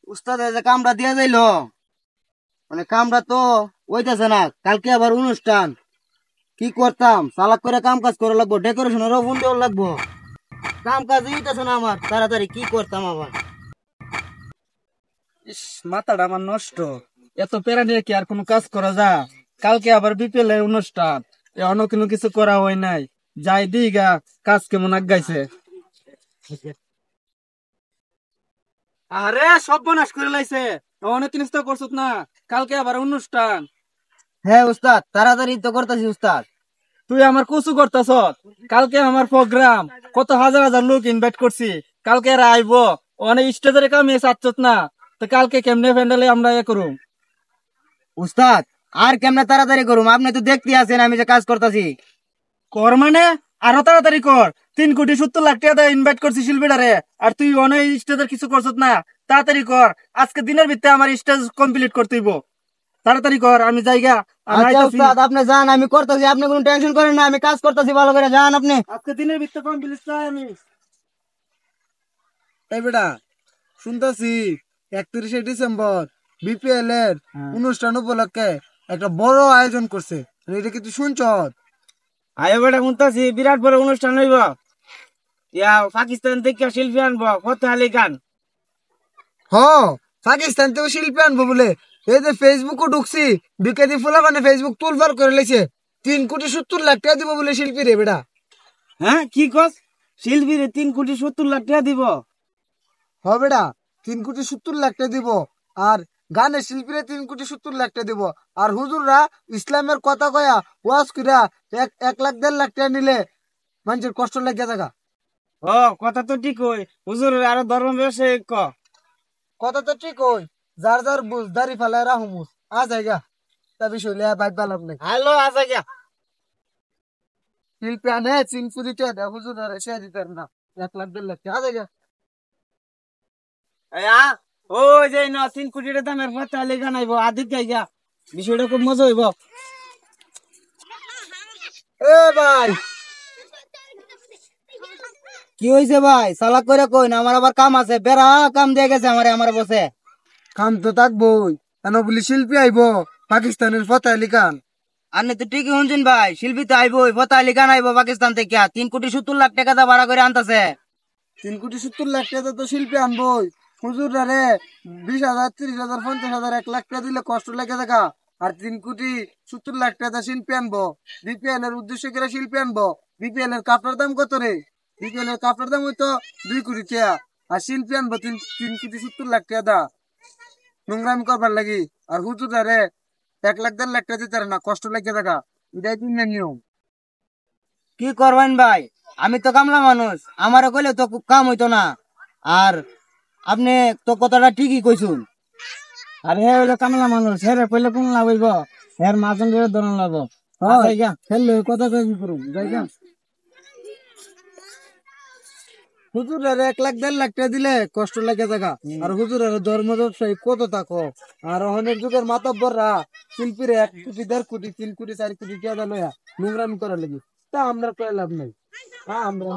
উস্তাদ যে কামটা দিয়া যাইলো মানে কামটা তো ওইতাছে না। কালকে আবার অনুষ্ঠান, কি করতাম? চালাক করে কাম কাজ করা লাগবো, ডেকোরেশনেরও ফোন দেওয়া লাগবো। কাম কাজ হইতাছে না আমার, তাড়াতাড়ি কি করতাম আবার। ইস, মাথাটা আমার নষ্ট। এত প্যারা নিয়ে কি আর কোনো কাজ করা যা? কালকে আবার বিকেল এর অনুষ্ঠান, অন্য কোনো কিছু করা হয় নাই। যাই দিগা কাজ কেমন আগাইছে। আরে সর্বনাশ করে লাইছে। অনেক জিনিস তো করছত না, কালকে আবার অনুষ্ঠান। হ্যাঁ উস্তাদ, তাড়াতাড়ি তো করতেছি উস্তাদ। তুই আমার কচু করতেছ। কালকে আমার প্রোগ্রাম, কত হাজার হাজার লোক ইনভাইট করছি। কালকে এরা আইবো, অনেক স্টেজের কামে চাচ্ছত না। তো কালকে কেমনে প্যান্ডেলে আমরা করুম? উস্তাদ আর কেমনে তাড়াতাড়ি করুম? আপনি তো দেখতে আছেন আমি যে কাজ করতেছি। কর মানে আরো তাড়াতাড়ি কর। 3,70,00,000 টাকা ইনভাইট করছি শিল্পীটারে, আর তুই অনেক স্টেজের কিছু করছত না। তাড়াতাড়ি কর, আজকে দিনের ভিতরে আমার স্টেজ কমপ্লিট করতে হইব। তাড়াতাড়ি কর, আমি যাইগা। আমি আচ্ছা আইতাছি। উস্তাদ, আপনি যান, আমি করতেছি, আপনি কোনো টেনশন করেন না, আমি কাজ করতেছি ভালো করে। যান আপনি। আজকে দিনের ভিতরে কমপ্লিট চাই আমি। এই বেটা, শুনতেছি 31শে ডিসেম্বর বিপিএল এর অনুষ্ঠান উপলক্ষে একটা বড় আয়োজন করছে। এটা কি তুই শুনছ? আয় বেটা, শুনতেছি বিরাট বড় অনুষ্ঠান হইব। পাকিস্তান থেকে শিল্পী আনবো, ফতেহ আলী খান। হ, পাকিস্তান থেকে শিল্পী আনবো বলে। এই যে ফেসবুকও ঢুকছি, ঢুকে দিয়ে ফুলা মানে ফেসবুক তুলফার করে লেছে। 3,70,00,000 টাকা দিব বলে শিল্পী রে বেটা। হ্যাঁ কি কস? শিল্পী রে 3,70,00,000 টাকা দিব? হ বেটা, 3,70,00,000 টাকা দিব। আর গানের শিল্পীরা 3,70,00,000 টাকা দিব। আর হুজুররা ইসলামের কথা কয়া ওয়াজ কইরা 1 লাখ 1.5 লাখ টাকা নিলে মানুষের কষ্ট লাগে থাকা। ও, কথা তো ঠিক হই। হুজুর আরো ধর্ম ব্যবসায়ী ক। কথা তো ঠিক হই, যার যার বুঝ দাড়ি ফালায় রাহুমুস আ জায়গা তা বিষয় লিয়া বাইক বালাম নাই। হ্যালো, আসা গিয়া। শিল্পী আনে চিনফু দিতে দেয়, হুজুর আর এসে দিতে না। 1 লাখ 1.5 লাখ টাকা জায়গা। ওই যে 3 কোটি দামের ফতেহ আলী খান আইব, আদিত গাইগা। বিষয়টা খুব মজা হইব। এ ভাই, কি হয়েছে ভাই? চালাক করে কই না, আমার আবার কাম আছে। বেড়া কাম দিয়ে গেছে আমারে, আমার বসে। কাম তো থাকবই, কেন বলি শিল্পী আইব পাকিস্তানের ফতেহ আলী খান। আপনি তো ঠিকই শুনছেন ভাই, শিল্পী তো আইবই, ফতেহ আলী খান আইব পাকিস্তান থেকে। 3,70,00,000 টাকা দা ভাড়া করে আনতেছে। 3,70,00,000 টাকা তো শিল্পী আনবই। হুজুররা রে 20,000 30,000 50,000 1 লাখ টাকা দিলে কষ্ট লাগে দেখা। আর 3,70,00,000 টাকা শিল্পী আনবো, বিপিএল এর উদ্দেশ্য করে শিল্পী আনবো। বিপিএল এর কাপড়ের দাম কত রে? বিপিএল এর কাপড়ের দাম হইতো 2 কোটি টাকা। আর শিল্পী আনবো 3,70,00,000 টাকা দা নোংরামি করবার লাগি। আর হুজুররা রে 1 লাখ 1.5 লাখ টাকা দিতে পারে না, কষ্ট লাগে দেখা। এটাই তুমি নিয়ম। কি করবেন ভাই, আমি তো কামলা মানুষ, আমারও কইলে তো কাম হইতো না। আর আপনি তো কথাটা ঠিকই কইছুন। আর হে হইলো কামলা মানুষ, হে রে কইলে কোন লাভ হইব? হের মাজন রে দরন লাগবো। যাইগা খেললে কথা কই করুম জায়গা। হুজুরের 1 লাখ 1.5 লাখ টাকা দিলে কষ্ট লাগে দেখা। আর হুজুরের ধর্ম ব্যবসায়ী কত থাকো। আর অনেক যুগের মাতব্বররা শিল্পীরে 1 কোটি 1.5 কোটি 3 কোটি 4 কোটি টাকা লয়া নোংরামি করার লাগি। তা আমরা কয় লাভ নাই। হ্যাঁ আমরা